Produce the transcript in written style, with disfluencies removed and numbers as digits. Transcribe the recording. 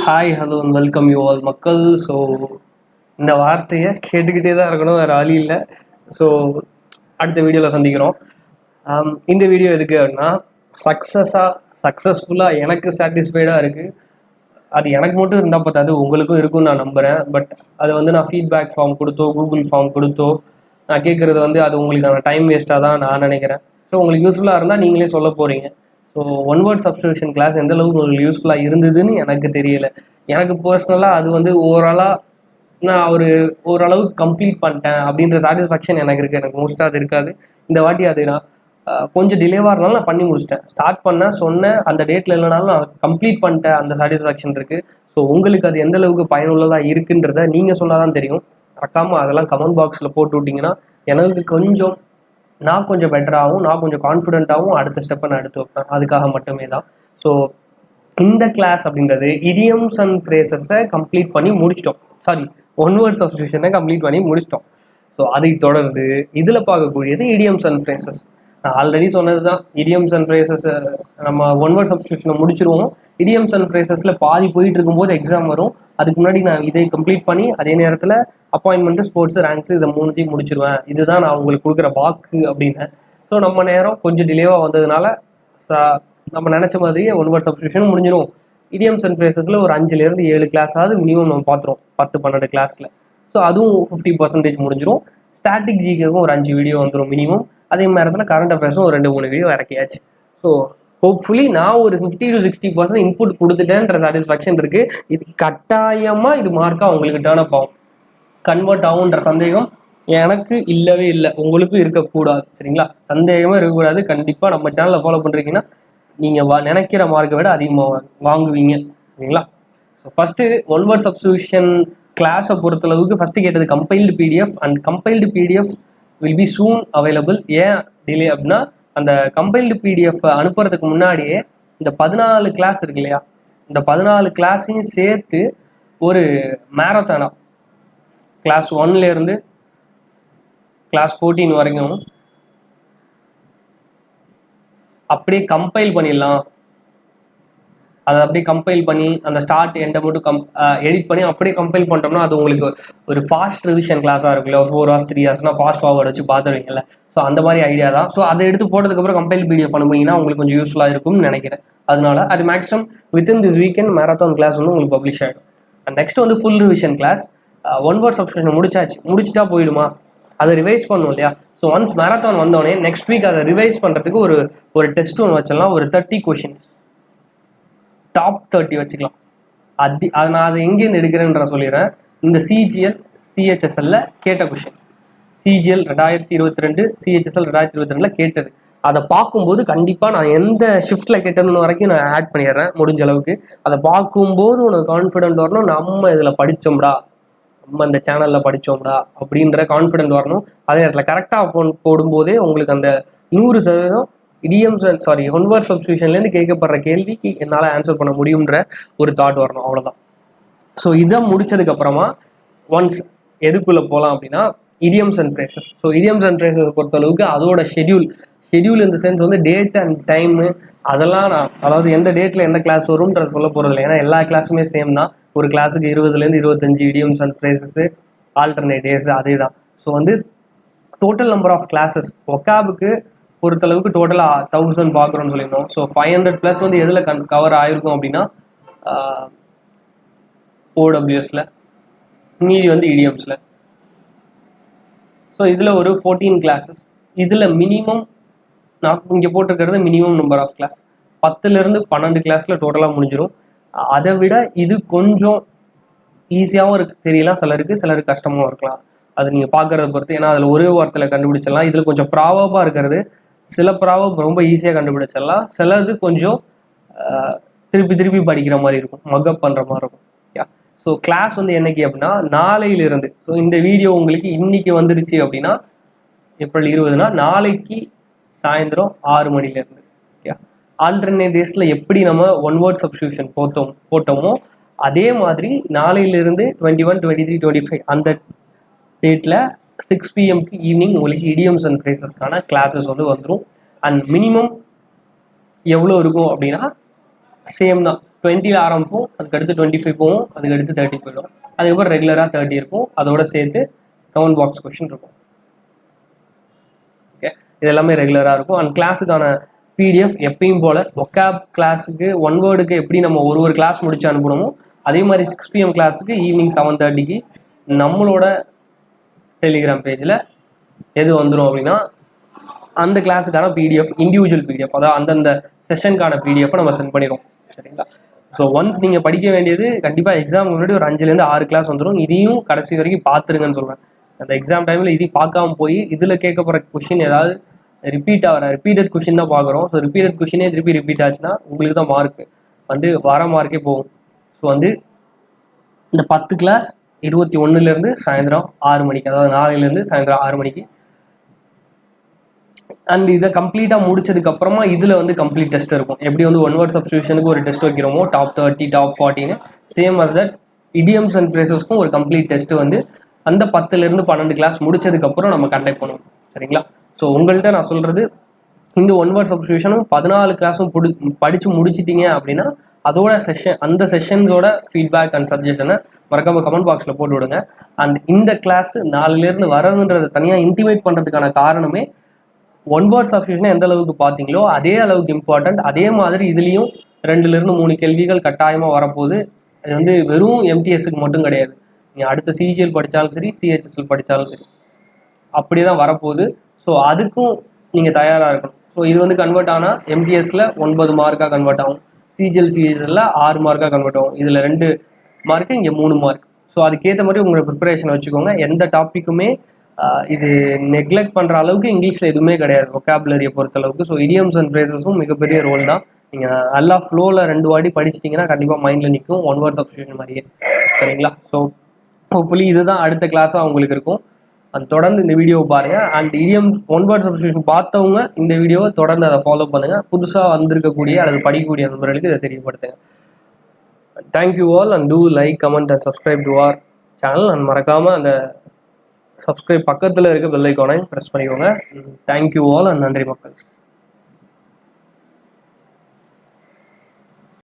Hi hello and welcome you all மக்கள். So இந்த வார்த்தையை கேட்டுக்கிட்டே தான் இருக்கணும், வேறு வழி இல்லை. ஸோ அடுத்த வீடியோவில் சந்திக்கிறோம். இந்த வீடியோ எதுக்கு அப்படின்னா, சக்ஸஸ்ஃபுல்லாக எனக்கு சாட்டிஸ்ஃபைடாக இருக்குது. அது எனக்கு மட்டும் இருந்தால் பார்த்தாது, உங்களுக்கும் இருக்குன்னு நான் நம்புகிறேன். பட் அது வந்து நான் ஃபீட்பேக் ஃபார்ம் கொடுத்தோ கூகுள் ஃபார்ம் கொடுத்தோ நான் கேட்குறது வந்து அது உங்களுக்கான டைம் வேஸ்ட்டாக தான் நான் நினைக்கிறேன். ஸோ உங்களுக்கு யூஸ்ஃபுல்லாக இருந்தால் நீங்களே சொல்ல போகிறீங்க. So one word substitution class எந்த அளவுக்கு உங்களுக்கு யூஸ்ஃபுல்லாக இருந்ததுன்னு எனக்கு தெரியலை. எனக்கு பர்சனலாக அது வந்து ஓவராலாக நான் ஓரளவுக்கு கம்ப்ளீட் பண்ணிட்டேன் அப்படின்ற சாட்டிஸ்ஃபேக்ஷன் எனக்கு இருக்குது. எனக்கு மோஸ்ட்டாக அது இருக்காது. இந்த வாட்டி அது நான் கொஞ்சம் டிலேவாக இருந்தாலும் நான் பண்ணி முடிச்சிட்டேன். ஸ்டார்ட் பண்ணேன், சொன்னேன், அந்த டேட்டில் இல்லைனாலும் நான் கம்ப்ளீட் பண்ணிட்டேன். அந்த சாட்டிஸ்ஃபேக்ஷன் இருக்குது. ஸோ உங்களுக்கு அது எந்த அளவுக்கு பயனுள்ளதாக இருக்குன்றத நீங்கள் சொன்னால் தான் தெரியும். மறக்காமல் அதெல்லாம் கமெண்ட் பாக்ஸில் போட்டு விட்டிங்கன்னா எனக்கு நான் கொஞ்சம் பெட்டராகவும் நான் கொஞ்சம் கான்ஃபிடென்ட்டாகவும் அடுத்த ஸ்டெப்பை நான் எடுத்து வைப்பேன். அதுக்காக மட்டுமே தான். ஸோ இந்த கிளாஸ் அப்படின்றது இடியம்ஸ் அண்ட் ஃப்ரேசஸை கம்ப்ளீட் பண்ணி முடிச்சிட்டோம். ஒன் வேர்ட் சப்ஸ்டிடியூஷனை கம்ப்ளீட் பண்ணி முடிச்சிட்டோம். ஸோ அதை தொடர்ந்து இதில் பார்க்கக்கூடியது இடியம்ஸ் அண்ட் ஃப்ரேசஸ். நான் ஆல்ரெடி சொன்னது தான், இடியம்ஸ் அண்ட் ஃப்ரேசஸ் நம்ம ஒன் வேர்ட் சப்ஸ்டிடியூஷனை முடிச்சிருவோம். இடியம்ஸ் அண்ட் ஃப்ரேசஸில் பாதி போயிட்டு இருக்கும்போது எக்ஸாம் வரும். அதுக்கு முன்னாடி நான் இதை கம்ப்ளீட் பண்ணி அதே நேரத்தில் அப்பாயின்மெண்ட்டு, ஸ்போர்ட்ஸு, ரேங்க்ஸு இதை மூணுத்தையும் முடிச்சிருவேன். இதுதான் நான் உங்களுக்கு கொடுக்குற வாக்கு அப்படின்னு. ஸோ நம்ம நேரம் கொஞ்சம் டிலேவாக வந்ததுனால நம்ம நினச்ச மாதிரியே ஒன் வேர்ட் சப்ஸ்டிடியூஷன் முடிஞ்சிடும். இடியம்ஸ் அண்ட் ஃப்ரேசஸில் ஒரு 5-7 கிளாஸாவது மினிமம் நம்ம பார்த்துருவோம் 10-12 கிளாஸில். ஸோ அதுவும் 50% முடிஞ்சிடும். ஸ்டாட்டிக் ஜிகேக்கும் ஒரு 5 வீடியோ வந்துடும் மினிமம். அதே நேரத்தில் கரண்ட் அஃபேர்ஸும் ஒரு 2-3 வீடியோ இறக்கியாச்சு. ஸோ ஹோப்ஃபுல்லி நான் ஒரு 50-60% இன்புட் கொடுத்துட்டேன்ற சாட்டிஸ்ஃபேக்ஷன் இருக்குது. இது கட்டாயமாக இது மார்க்காக உங்களுக்கு டேர்ன் அப் ஆகும், கன்வெர்ட் ஆகுன்ற சந்தேகம் எனக்கு இல்லவே இல்லை. உங்களுக்கும் இருக்கக்கூடாது. சரிங்களா? சந்தேகமே இருக்கக்கூடாது. கண்டிப்பாக நம்ம சேனலை ஃபாலோ பண்ணுறீங்கன்னா நீங்கள் நினைக்கிற மார்க்கை விட அதிகமாக வாங்குவீங்க. சரிங்களா? So first one word substitution கிளாஸை பொறுத்தளவுக்கு ஃபஸ்ட்டு கேட்டது compiled PDF. And compiled PDF will be soon available. ஏன் டிலே அப்படின்னா, அந்த கம்பைல்டு பிடிஎஃப் அனுப்புறதுக்கு முன்னாடியே இந்த 14 கிளாஸ் இருக்கு இல்லையா, இந்த 14 கிளாஸையும் சேர்த்து ஒரு மேரத்தானா கிளாஸ் 1லேருந்து கிளாஸ் 14 வரைக்கும் அப்படியே கம்பைல் பண்ணிடலாம். அதை அப்படியே கம்பைல் பண்ணி அந்த ஸ்டார்ட் எண்டை மட்டும் எடிட் பண்ணி அப்படியே கம்பைல் பண்ணிட்டோம்னா அது உங்களுக்கு ஒரு ஃபாஸ்ட் ரிவிஷன் கிளாஸாக இருக்குல்ல. 4 hours 3 hours ஃபாஸ்ட் ஃபார்வர்ட் வச்சு பார்த்துருவீங்கல்ல. ஸோ அந்த மாதிரி ஐடியா தான். ஸோ அதை எடுத்து போட்டதுக்கப்புறம் கம்பைல் பிடிஎஃப் அனுப்புனீங்கன்னா உங்களுக்கு கொஞ்சம் யூஸ்ஃபுல்லாக இருக்கும்னு நினைக்கிறேன். அதனால அது maximum within this weekend marathon class வந்து உங்களுக்கு பப்ளிஷ் ஆகிடும். அண்ட் நெக்ஸ்ட் வந்து full revision class. One word substitution முடிச்சிட்டா போயிடுமா, அதை ரிவைஸ் பண்ணும் இல்லையா. ஸோ ஒன்ஸ் மேரத்தான் வந்தோடனே நெக்ஸ்ட் வீக் அதை ரிவைஸ் பண்ணுறதுக்கு ஒரு டெஸ்ட் ஒன்று வச்சிடலாம். ஒரு 30 questions, டாப் 30 வச்சுக்கலாம். நான் அதை எங்கேருந்து எடுக்கிறேன்ற சொல்லிடுறேன். இந்த CGL CHSL கேட்ட கொஷின், CGL 2022 CHSL 2022 கேட்டது. அதை பார்க்கும்போது கண்டிப்பாக நான் எந்த ஷிஃப்ட்டில் கேட்டதுன்னு வரைக்கும் நான் ஆட் பண்ணிடுறேன் முடிஞ்ச அளவுக்கு. அதை பார்க்கும்போது உனக்கு கான்ஃபிடென்ட் வரணும், நம்ம இதில் படித்தோம்டா, நம்ம இந்த சேனலில் படித்தோம்டா அப்படின்ற கான்ஃபிடென்ட் வரணும். அதே நேரத்தில் கரெக்டாக போடும்போதே உங்களுக்கு அந்த 100% இடியம்ஸ் ஒன் வேர்ட் சப்ஸ்டிடியூஷன்லேருந்து கேட்கப்படுற கேள்விக்கு என்னால் ஆன்சர் பண்ண முடியுன்ற ஒரு தாட் வரணும். அவ்வளோதான். ஸோ இதை முடிச்சதுக்கப்புறமா ஒன்ஸ் எதுக்குள்ளே போகலாம் அப்படின்னா idioms and phrases. So idioms and phrases பொறுத்தளவுக்கு அதோட ஷெடியூல் இந்த சென்ஸ் வந்து டேட் அண்ட் டைமு அதெல்லாம் அதாவது எந்த டேட்டில் எந்த கிளாஸ் வரும்ன்ற சொல்ல போகிறது இல்லை. ஏன்னா எல்லா கிளாஸுமே சேம் தான். ஒரு கிளாஸுக்கு 20-25 இடியம்ஸ் அண்ட் ஃப்ரேசஸ்ஸு, ஆல்டர்னேட் டேஸ் அதே தான். ஸோ வந்து டோட்டல் நம்பர் ஆஃப் கிளாஸஸ் ஒக்காபுக்கு பொறுத்தளவுக்கு டோட்டலாக 1000 பார்க்குறோன்னு சொல்லியிருந்தோம். ஸோ 500+ வந்து எதில் கவர் ஆகிருக்கும் அப்படின்னா OWSல, மீதி வந்து இடியம்ஸில். ஸோ இதில் ஒரு 14 கிளாஸஸ். இதில் மினிமம் நான் இங்கே போட்டிருக்கிறது மினிமம் நம்பர் ஆஃப் கிளாஸ் 10-12 கிளாஸில் டோட்டலாக முடிஞ்சிடும். அதை விட இது கொஞ்சம் ஈஸியாகவும் தெரியலாம் சிலருக்கு கஷ்டமாகவும் இருக்கலாம். அது நீங்கள் பார்க்குறத பொறுத்து. ஏன்னா அதில் ஒரே வாரத்தில் கண்டுபிடிச்சிடலாம். இதில் கொஞ்சம் ப்ராவப்பாக இருக்கிறது, சில ப்ராவப் ரொம்ப ஈஸியாக கண்டுபிடிச்சிடலாம், சிலது கொஞ்சம் திருப்பி படிக்கிற மாதிரி இருக்கும், மக்கப் பண்ணுற மாதிரி இருக்கும். ஸோ கிளாஸ் வந்து என்னைக்கு அப்படின்னா நாளையிலிருந்து. ஸோ இந்த வீடியோ உங்களுக்கு இன்னைக்கு வந்துருச்சு அப்படின்னா ஏப்ரல் 20னா நாளைக்கு சாயந்தரம் 6 மணிலேருந்து. ஆல்டர்னேட் டேஸில் எப்படி நம்ம ஒன் வேர்ட் சப்ஸ்டிடியூஷன் போட்டோமோ அதே மாதிரி நாளையிலிருந்து 21, 23, 25 அந்த டேட்டில் 6 PM ஈவினிங் உங்களுக்கு இடியம்ஸ் அண்ட் ஃப்ரேசஸ்க்கான கிளாஸஸ் வந்து வந்துடும். அண்ட் மினிமம் எவ்வளோ இருக்கும் அப்படின்னா சேம் தான். 20 ஆரம்பிப்போம், அதுக்கடுத்து 25 போகும், அதுக்கடுத்து 30 போயிடும். அதுக்கப்புறம் ரெகுலராக 30 இருக்கும், அதோட சேர்த்து கமெண்ட் பாக்ஸ் கொஸ்டின் இருக்கும். ஓகே, இது எல்லாமே ரெகுலராக இருக்கும். அண்ட் கிளாஸுக்கான பிடிஎஃப் எப்பயும் போல் vocab கிளாஸுக்கு 1 வேர்டுக்கு எப்படி நம்ம ஒரு கிளாஸ் முடிச்சு அனுப்பணுமோ அதே மாதிரி 6 PM கிளாஸுக்கு ஈவினிங் 7:30க்கு நம்மளோட டெலிகிராம் பேஜில் எது வந்துடும் அப்படின்னா அந்த கிளாஸுக்கான பிடிஎஃப், இண்டிவிஜுவல் பிடிஎஃப், அதாவது அந்தந்த செஷனுக்கான பிடிஎஃப் நம்ம சென்ட் பண்ணிடுவோம். சரிங்களா? ஸோ ஒன்ஸ் நீங்கள் படிக்க வேண்டியது கண்டிப்பாக எக்ஸாமுக்கு முன்னாடி ஒரு 5லேருந்து 6 கிளாஸ் வந்துடும். இதையும் கடைசி வரைக்கும் பார்த்துருங்கன்னு சொல்கிறேன். அந்த எக்ஸாம் டைமில் இதையும் பார்க்காம போய் இதில் கேட்க போகிற கொஷின் ஏதாவது ரிப்பீட்டட் கொஷின் தான் பார்க்குறோம். ஸோ ரிப்பீட்டட் கொஷினே திருப்பி ரிப்பீட் ஆச்சுன்னா உங்களுக்கு தான் மார்க் வர மார்க்கே போகும். ஸோ இந்த 10 கிளாஸ் 21லேருந்து சாயந்தரம் 6 மணிக்கு, அதாவது 4லேருந்து சாயந்தரம் 6 மணிக்கு. அண்ட் இதை கம்ப்ளீட்டாக முடிச்சதுக்கப்புறமா இதில் கம்ப்ளீட் டெஸ்ட் இருக்கும். எப்படி 1 வேர்ட் சப்ஸ்டியூஷனுக்கு ஒரு டெஸ்ட் வைக்கிறோமோ டாப் 30 டாப் 40ன்னு, same as that idioms and ஃப்ரேசஸ்க்கும் ஒரு கம்ப்ளீட் டெஸ்ட் அந்த 10லேருந்து 12 கிளாஸ் முடிச்சதுக்கப்புறம் நம்ம கண்டக்ட் பண்ணுவோம். சரிங்களா? ஸோ உங்கள்கிட்ட நான் சொல்கிறது, இந்த 1 வேர்ட் சப்ஸ்டியூஷனும் 14 கிளாஸும் படித்து முடிச்சிட்டிங்க அப்படின்னா அதோட அந்த செஷன்ஸோட ஃபீட்பேக் அண்ட் சஜஷனை மறக்காம கமெண்ட் பாக்ஸில் போட்டு விடுங்க. அண்ட் இந்த கிளாஸ் 4லேருந்து வரதுன்றதை தனியாக இன்டிமேட் பண்ணுறதுக்கான காரணமே 1 வேர்ட் சப்ஸ்டியூஷனை எந்த அளவுக்கு பார்த்தீங்களோ அதே அளவுக்கு இம்பார்ட்டண்ட். அதே மாதிரி இதுலேயும் 2லேருந்து 3 கேள்விகள் கட்டாயமாக வரப்போகுது. இது வெறும் MTSக்கு மட்டும் கிடையாது. நீங்கள் அடுத்த CGL படித்தாலும் சரி, CHSL படித்தாலும் சரி, அப்படி தான் வரப்போகுது. ஸோ அதுக்கும் நீங்கள் தயாராக இருக்கணும். ஸோ இது கன்வெர்ட் ஆனால் MTSல 9 மார்க்காக கன்வெர்ட் ஆகும், CGL 6 மார்க்காக கன்வெர்ட் ஆகும். இதில் 2 மார்க்கு, இங்கே 3 மார்க். ஸோ அதுக்கேற்ற மாதிரி உங்களோட ப்ரிப்பரேஷனை வச்சுக்கோங்க. எந்த டாப்பிக்குமே இது நெக்லெக்ட் பண்ணுற அளவுக்கு இங்கிலீஷில் எதுவுமே கிடையாது vocabulary-யை பொறுத்தளவுக்கு. ஸோ இடியம்ஸ் அண்ட் ஃப்ரேசஸும் மிகப்பெரிய ரோல் தான். நீங்கள் நல்லா ஃப்ளோவில் 2 வாட்டி படிச்சிட்டிங்கன்னா கண்டிப்பாக மைண்டில் நிற்கும் 1 வேர்ட் சப்ஸ்டியூஷன் மாதிரியே. சரிங்களா? ஸோ ஹோப்ஃபுல்லி இதுதான் அடுத்த கிளாஸாக உங்களுக்கு இருக்கும். தொடர்ந்து இந்த வீடியோவை பாருங்கள். அண்ட் இடியம்ஸ் 1 வேர்ட் சப்ஸ்டியூஷன் பார்த்தவங்க இந்த வீடியோவை தொடர்ந்து அதை ஃபாலோ பண்ணுங்கள். புதுசாக வந்திருக்கக்கூடிய அல்லது படிக்கக்கூடிய நண்பர்களுக்கு இதை தெரியப்படுத்துங்க. Thank you all and do like, comment and subscribe to our channel. And மறக்காமல் அந்த சப்ஸ்கிரைப் பக்கத்தில் இருக்க பெல் ஐக்கானை ப்ரெஸ் பண்ணிக்கோங்க. தேங்க்யூ ஆல் அண்ட் நன்றி மக்கள்.